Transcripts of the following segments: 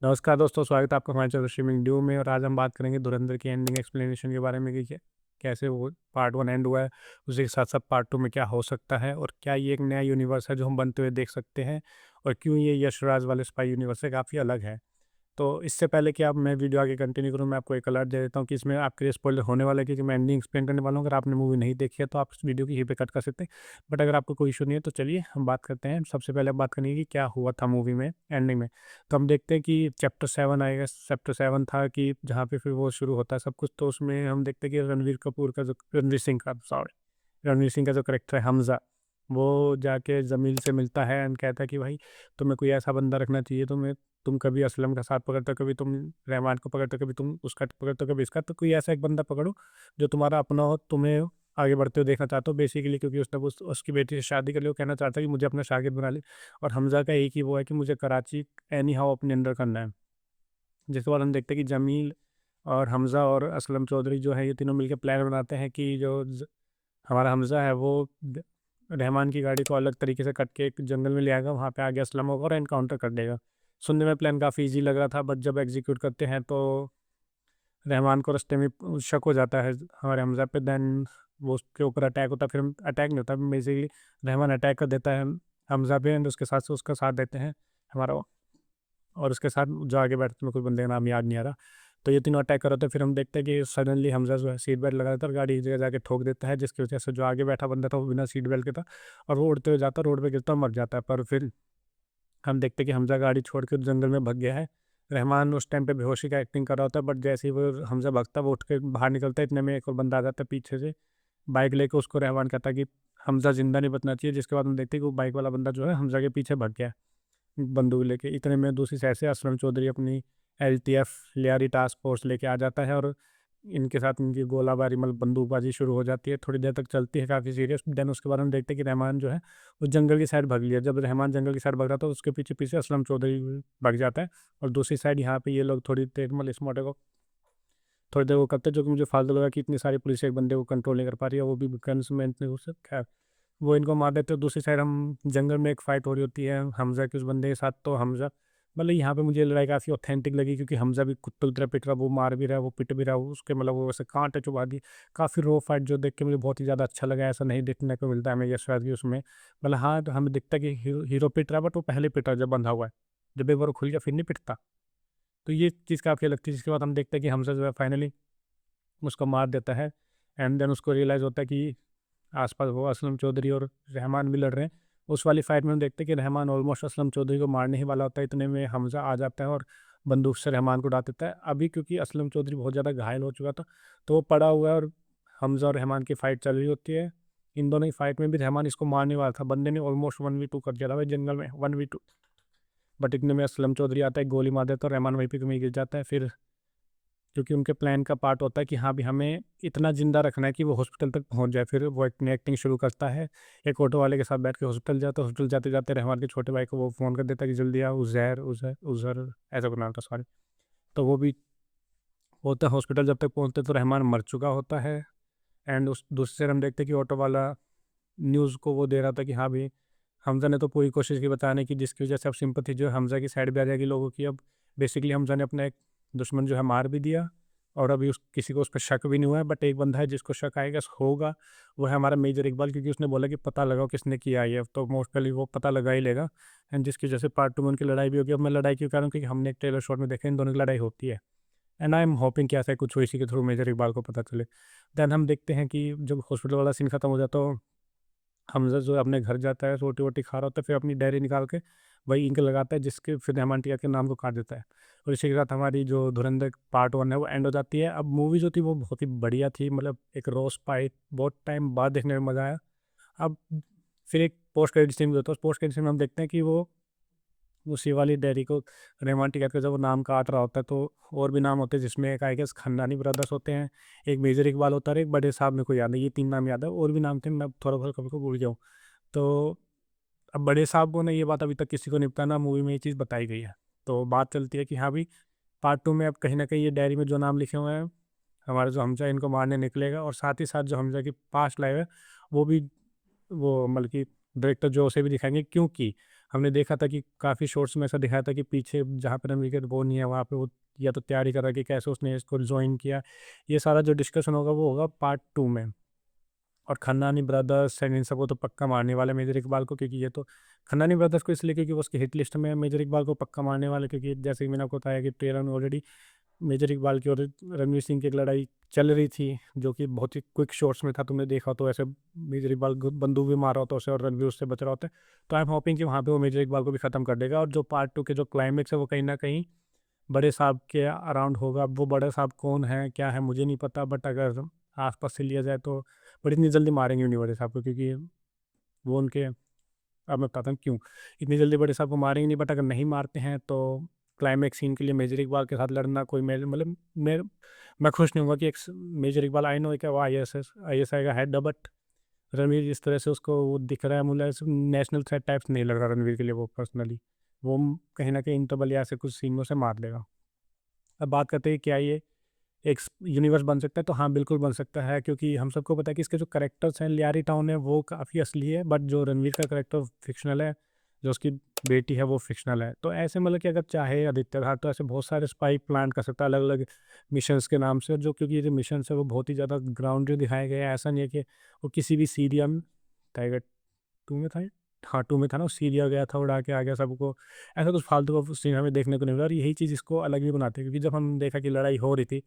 नमस्कार दोस्तों, स्वागत है आपका हमारे चैनल स्ट्रीमिंग ड्यू में। और आज हम बात करेंगे धुरंधर की एंडिंग एक्सप्लेनेशन के बारे में कि कैसे वो पार्ट वन एंड हुआ है, उसी के साथ साथ पार्ट टू में क्या हो सकता है और क्या ये एक नया यूनिवर्स है जो हम बनते हुए देख सकते हैं, और क्यों ये यशराज वाले स्पाई यूनिवर्स से काफ़ी अलग है। तो इससे पहले कि आप मैं वीडियो आगे कंटिन्यू करूँ, मैं आपको एक अलर्ट दे देता हूँ कि इसमें आपके लिए स्पॉइलर होने वाला है, क्योंकि मैं एंडिंग एक्सप्लेन करने वाला हूँ। अगर आपने मूवी नहीं देखी है तो आप इस वीडियो की यहीं पे कट कर सकते हैं, बट अगर आपको कोई इशू नहीं है तो चलिए हम बात करते हैं। सबसे पहले बात करेंगे कि क्या हुआ था मूवी में एंडिंग में। तो हम देखते हैं कि चैप्टर 7 आएगा। चैप्टर 7 था कि जहाँ पे फिर वो शुरू होता है सब कुछ। तो उसमें हम देखते हैं कि रणवीर सिंह का जो करेक्टर है हमज़ा, वो जाके जमील से मिलता है एंड कहता है कि भाई तुम्हें कोई ऐसा बंदा रखना चाहिए। तुम कभी असलम का साथ पकड़ते हो, कभी तुम रहमान को पकड़ते हो, कभी तुम उसका पकड़ते हो, कभी इसका। तो कोई ऐसा एक बंदा पकड़ो जो तुम्हारा अपना हो, तुम्हें आगे बढ़ते हुए देखना चाहते हो बेसिकली, क्योंकि उसने उसकी बेटी से शादी कर ली। वो कहना चाहता है कि मुझे अपना शागिर्द बना ले। और हमजा का एक ही वो है कि मुझे कराची एनी हाउ अपने अंडर करना है। जिसके बाद हम देखते हैं कि जमील और हमजा और असलम चौधरी जो है, ये तीनों मिलकर प्लान बनाते हैं कि हमारा हमजा है वो रहमान की गाड़ी को अलग तरीके से कट के एक जंगल में ले आएगा, वहाँ पे आगे असलम होगा और एनकाउंटर कर देगा। सुनने में प्लान काफ़ी इजी लग रहा था, बट जब एग्जीक्यूट करते हैं तो रहमान को रास्ते में शक हो जाता है हमारे हमजा पे। देन वो उसके ऊपर अटैक होता है। फिर अटैक नहीं होता, बेसिकली रहमान अटैक कर देता है हमजा पे, एंड उसके साथ से उसका साथ देते हैं हमारा। और उसके साथ जो आगे बैठते हैं, कोई बंदे का नाम याद नहीं आ रहा। तो ये तीनों अटैक कर रहे थे। फिर हम देखते हैं कि सडनली हमजा जो है सीट बेल्ट लगा देता है और गाड़ी एक जगह जाके ठोक देता है, जिसकी वजह से जो आगे बैठा बंदा था वो बिना सीट बेल्ट के था और वो उड़ते हुए जाता है, रोड पे गिरता और मर जाता है। पर फिर हम देखते हैं कि हमजा गाड़ी छोड़ के जंगल में भाग गया है। रहमान उस टाइम पे बेहोशी का एक्टिंग कर रहा होता है, बट जैसे ही वो हमजा भागता है वो उठ के बाहर निकलता है, इतने में एक और बंदा आ जाता है पीछे से बाइक लेके। उसको रहमान कहता है कि हमजा जिंदा नहीं बचना चाहिए। जिसके बाद हम देखते हैं कि वो बाइक वाला बंदा जो है हमजा के पीछे भाग गया बंदूक लेके। इतने में दूसरी साइड से असलम चौधरी अपनी LTF लियारी टास्क फोर्स लेके आ जाता है, और इनके साथ इनकी गोलाबारी मतलब बंदूकबाजी शुरू हो जाती है। थोड़ी देर तक चलती है, काफ़ी सीरियस। देन उसके बाद हम देखते हैं कि रहमान जो है वो जंगल की साइड भाग लिया। जब रहमान जंगल की साइड भाग रहा था तो उसके पीछे पीछे असलम चौधरी भाग जाता है। और दूसरी साइड यहाँ पे ये लोग थोड़ी देर मतलब इस मोटे को थोड़ी देर वो करते हैं, जो कि मुझे फालतू लगा कि इतनी सारी पुलिस एक बंदे को कंट्रोल नहीं कर पा रही है, वो भी गन्स में इतने उससे। खैर, वो इनको मार देते हैं। दूसरी साइड हम जंगल में एक फाइट हो रही होती है हमजा के उस बंदे के साथ। तो हमजा मतलब यहाँ पे मुझे लड़ाई काफ़ी ऑथेंटिक लगी, क्योंकि हमजा भी कुत्ते की तरह पिट रहा, वो मार भी रहा है, वो पिट भी रहा है, उसके मतलब वो वैसे कांटे चुभा दी। काफ़ी रो फाइट जो देख के मुझे बहुत ही ज़्यादा अच्छा लगा। ऐसा नहीं देखने को मिलता है हमें यशराज की उसमें। मतलब हाँ, तो हमें दिखता है कि हीरो पिट रहा है, बट वो पहले पिट रहा है जब बंधा हुआ है। जब एक बार वो खुल गया फिर नहीं पिटता। तो ये चीज़ काफ़ी अलग थी। जिसके बाद हम देखते हैं कि हमजा जो है फाइनली उसको मार देता है। एंड देन उसको रियलाइज़ होता है कि आसपास वो असलम चौधरी और रहमान भी लड़ रहे हैं। उस वाली फाइट में हम देखते हैं कि रहमान ऑलमोस्ट असलम चौधरी को मारने ही वाला होता है, इतने में हमजा आ जाता है और बंदूक से रहमान को उड़ा देता है। अभी क्योंकि असलम चौधरी बहुत ज़्यादा घायल हो चुका था, तो वो पड़ा हुआ है और हमजा और रहमान की फाइट चल रही होती है। इन दोनों की फाइट में भी रहमान इसको मारने वाला था, बंदे ने ऑलमोस्ट 1v2 कर दिया था भाई जंगल में, 1v2। बट इतने में असलम चौधरी आता है, गोली मार देता है और रहमान वहीं पे कहीं गिर जाता है। फिर क्योंकि उनके प्लान का पार्ट होता है कि हाँ भी हमें इतना जिंदा रखना है कि वो हॉस्पिटल तक पहुंच जाए। फिर वो अपनी एक्टिंग शुरू करता है, एक ऑटो वाले के साथ बैठ के हॉस्पिटल जाता है। हॉस्पिटल जाते जाते रहमान के छोटे भाई को वो फ़ोन कर देता है कि जल्दी आओ, उज़ैर उज़ैर उज़र ऐसा कुछ नाम था, सॉरी। तो वो भी होता है हॉस्पिटल। जब तक पहुंचते तो रहमान मर चुका होता है। एंड उस दूसरी साइड हम देखते हैं कि ऑटो वाला न्यूज़ को वो दे रहा था कि हाँ भी हमजा ने तो पूरी कोशिश की बताने की, जिसकी वजह से अब सिंपथी जो है हमजा की साइड भी आ जाएगी लोगों की। अब बेसिकली हमजा ने अपना एक दुश्मन जो है मार भी दिया, और अभी उस किसी को उस पर शक भी नहीं हुआ है। बट एक बंदा है जिसको शक आएगा होगा, वो है हमारा मेजर इकबाल, क्योंकि उसने बोला कि पता लगाओ किसने किया है ये। तो मोस्टली वो पता लगा ही लेगा। एंड जिसकी वजह से पार्ट टू में उनकी लड़ाई भी होगी। अब मैं लड़ाई क्यों कह रहा हूँ, क्योंकि हमने एक ट्रेलर शॉट में देखा इन दोनों की लड़ाई होती है। एंड आई एम होपिंग कि ऐसा कुछ हो इसी के थ्रू मेजर इकबाल को पता चले। देन हम देखते हैं कि जब हॉस्पिटल वाला सीन खत्म हो जाता है तो हमजा जो है अपने घर जाता है, रोटी वोटी खा रहा होता है, फिर अपनी डायरी निकाल के वही इंक लगाता है, जिसके फिर रहमान टिया के नाम को काट देता है। और इसी के साथ हमारी जो धुरंधर पार्ट वन है वो एंड हो जाती है। अब मूवी जो थी वो बहुत ही बढ़िया थी, मतलब एक रोज पाइट बहुत टाइम बाद देखने में मज़ा आया। अब फिर एक पोस्ट क्रेडिट सीन भी होता है। उस पोस्ट क्रेडिट सीन में हम देखते हैं कि वो उसी वाली डायरी को रहमान टिकैत का जब वो नाम काट रहा होता है, तो और भी नाम होते हैं जिसमें एक आई गेस खानदानी ब्रदर्स होते हैं, एक मेजर इकबाल होता है और एक बड़े साहब, मेरे को याद है, ये 3 नाम याद है। और भी नाम थे, मैं थोड़ा बहुत कभी को भूल गया हूँ। तो अब बड़े साहब ने ये बात अभी तक किसी को नहीं बताना, मूवी में ये चीज़ बताई गई है। तो बात चलती है कि हाँ भाई पार्ट टू में अब कहीं ना कहीं ये डायरी में जो नाम लिखे हुए हैं हमारे जो हमजा इनको मारने निकलेगा, और साथ ही साथ जो हमजा की पास्ट लाइफ है वो भी वो मतलब कि डायरेक्टर जो उसे भी दिखाएंगे। क्योंकि हमने देखा था कि काफ़ी शॉर्ट्स में ऐसा दिखाया था कि पीछे जहाँ पे रणवीर का वो नहीं है, वहाँ पे वो या तो तैयारी कर रहा है कि कैसे उसने इसको जॉइन किया। ये सारा जो डिस्कशन होगा वो होगा पार्ट 2 में। और खन्नानी ब्रदर्स एंड इन सबको तो पक्का मारने वाले मेजर इकबाल को, क्योंकि ये तो खन्नानी ब्रदर्स को इसलिए क्योंकि वो उसकी हिट लिस्ट में है, मेजर इकबाल को पक्का मारने वाले क्योंकि जैसे कि मैंने आपको बताया कि ट्रेलर में ऑलरेडी मेजर इकबाल की और रणवीर सिंह की एक लड़ाई चल रही थी, जो कि बहुत ही क्विक शॉट्स में था। तुमने देखा तो ऐसे मेजर इकबाल बंदूक भी मार रहा होता है उसे और रणवीर उससे बच रहा होता है। तो आई एम होपिंग कि वहाँ पे वो मेजर इकबाल को भी ख़त्म कर देगा, और जो पार्ट 2 के जो क्लाइमेक्स है वो कहीं ना कहीं बड़े साहब के अराउंड होगा। अब वो बड़े साहब कौन है क्या है मुझे नहीं पता, बट अगर आसपास से लिया जाए तो बट इतनी जल्दी मारेंगे नहीं बड़े साहब को, क्योंकि वो उनके, अब मैं बताता हूँ क्यों इतनी जल्दी बड़े साहब को मारेंगे नहीं, बट अगर नहीं मारते हैं तो क्लाइमैक्स सीन के लिए मेजर इकबाल के साथ लड़ना कोई मतलब मैं खुश नहीं होऊंगा कि एक मेजर इकबाल आई नो क्या वो आई एस आई का हेड है, बट रणवीर जिस तरह से उसको वो दिख रहा है मुझे नेशनल थ्रेट टाइप्स नहीं लग रहा रणवीर के लिए वो पर्सनली। वो कहीं ना कहीं इंटरवल या ऐसे कुछ सीन में से मार देगा। अब बात करते हैं क्या ये एक यूनिवर्स बन सकता है, तो हाँ बिल्कुल बन सकता है, क्योंकि हम सबको पता है कि इसके जो करेक्टर्स हैं लियारी टाउन है वो काफ़ी असली है, बट जो रणवीर का करेक्टर फिक्शनल है, जो उसकी बेटी है वो फिक्शनल है। तो ऐसे मतलब कि अगर चाहे आदित्य धार तो ऐसे बहुत सारे स्पाई प्लान कर सकता है अलग अलग मिशंस के नाम से, जो क्योंकि ये जो मिशन है वो बहुत ही ज़्यादा ग्राउंडेड दिखाए गए हैं। ऐसा नहीं है कि वो किसी भी सीरिया में, टाइगर 2 में था ये? हाँ 2 में था ना, वो सीरिया गया था उड़ा के आ गया सबको, ऐसा कुछ फालतू का सीन हमें देखने को नहीं मिला। और यही चीज़ इसको अलग भी बनाती है, क्योंकि जब हम देखा कि लड़ाई हो रही थी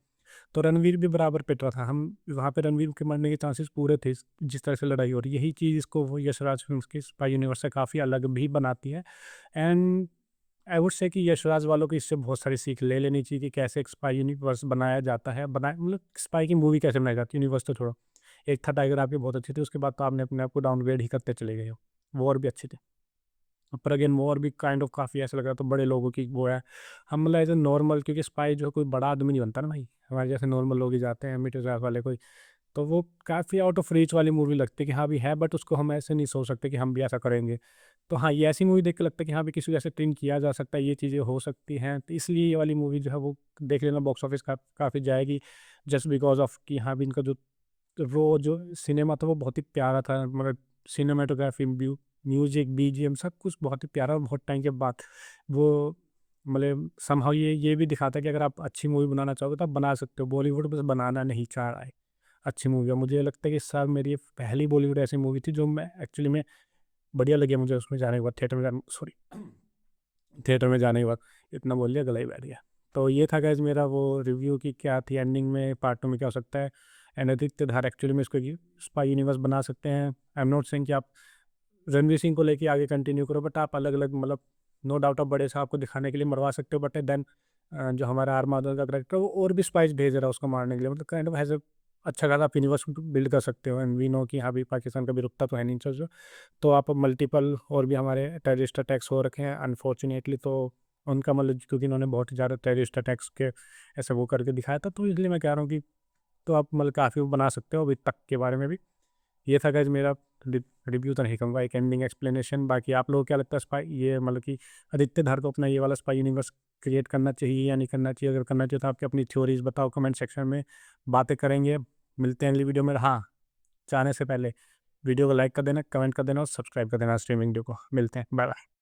तो रणवीर भी बराबर पिट रहा था, हम वहाँ पे रणवीर के मरने के चांसेस पूरे थे जिस तरह से लड़ाई हो रही। यही चीज़ इसको वो यशराज फिल्म्स की स्पाई यूनिवर्स से काफ़ी अलग भी बनाती है। एंड आई वुड से कि यशराज वालों को इससे बहुत सारी सीख ले लेनी चाहिए कि कैसे एक स्पाई यूनिवर्स बनाया जाता है, बनाया मतलब स्पाई की मूवी कैसे बनाई जाती है, यूनिवर्स तो छोड़ो। एक था टाइगर आपकी बहुत अच्छी थी, उसके बाद तो आपने अपने आप को डाउनग्रेड ही करते चले गए हो। वॉर भी अच्छी थी, पर अगेन वॉर भी काइंड ऑफ काफ़ी ऐसा लग रहा था बड़े लोगों की वो है। हम मतलब एज ए नॉर्मल, क्योंकि स्पाई जो है कोई बड़ा आदमी नहीं बनता ना भाई, हमारे जैसे नॉर्मल लोग ही जाते हैं मिडिल क्लास वाले कोई। तो वो काफ़ी आउट ऑफ रीच वाली मूवी लगती है कि हाँ भी है, बट उसको हम ऐसे नहीं सोच सकते कि हम भी ऐसा करेंगे। तो हाँ ये ऐसी मूवी देख के लगता है कि हाँ भी किसी को ऐसे ट्रेन किया जा सकता है, ये चीज़ें हो सकती हैं, तो इसलिए ये वाली मूवी जो है वो देख लेना बॉक्स ऑफिस काफ़ी जाएगी, जस्ट बिकॉज ऑफ कि हाँ भी इनका जो रो जो सिनेमा था वो बहुत ही प्यारा था, मतलब सिनेमाटोग्राफी, म्यूजिक, बीजीएम सब कुछ बहुत ही प्यारा, और बहुत टाइम के बाद वो मतलब समहाउ ये भी दिखाता है कि अगर आप अच्छी मूवी बनाना चाहोगे तो आप बना सकते हो, बॉलीवुड बस बनाना नहीं चाह रहा है अच्छी मूवी। और मुझे लगता है कि सर मेरी ये पहली बॉलीवुड ऐसी मूवी थी जो मैं एक्चुअली में बढ़िया लगी मुझे उसमें जाने के बाद, थिएटर में जाने, सॉरी, थिएटर में जाने के बाद, इतना बोल लिया गला ही बैठ गया। तो ये था गाइज मेरा वो रिव्यू की क्या थी एंडिंग में, पार्ट 2 में क्या हो सकता है। एंड आदित्य धार एक्चुअली में इसको स्पाई यूनिवर्स बना सकते हैं। आई एम नॉट सेइंग कि आप रणवीर सिंह को लेके आगे कंटिन्यू करो, बट आप अलग अलग मतलब नो डाउट आप बड़े साहब को दिखाने के लिए मरवा सकते हो, बट देन जो हमारा आर माधवन का करेक्टर वो और भी स्पाइस भेज रहा है उसको मारने के लिए, मतलब काइंड ऑफ हैज अच्छा खासा आप यूनिवर्स बिल्ड कर सकते हो। एंड वी नो कि हाँ भी पाकिस्तान कभी रुकता तो है नहीं चल। तो आप मल्टीपल और भी हमारे टेररिस्ट अटैक्स हो रखे हैं अनफॉर्चुनेटली, तो उनका मतलब क्योंकि इन्होंने बहुत ही ज़्यादा टेररिस्ट अटैक्स के ऐसे वो करके दिखाया था, तो इसलिए मैं कह रहा हूँ कि तो आप मतलब काफ़ी बना सकते हो अभी तक के बारे में भी। ये था गाइज मेरा रिव्यू, तो नहीं कहूँगा, एक एंडिंग एक्सप्लेनेशन। बाकी आप लोगों को क्या लगता है स्पाई ये मतलब कि आदित्य धार को अपना ये वाला स्पाई यूनिवर्स क्रिएट करना चाहिए या नहीं करना चाहिए? अगर करना चाहिए तो आपकी अपनी थ्योरीज बताओ कमेंट सेक्शन में, बातें करेंगे। मिलते हैं अगली वीडियो में। हाँ, जाने से पहले वीडियो को लाइक कर देना, कमेंट कर देना और सब्सक्राइब कर देना स्ट्रीमिंग वीडियो को। मिलते हैं, बाय बाय।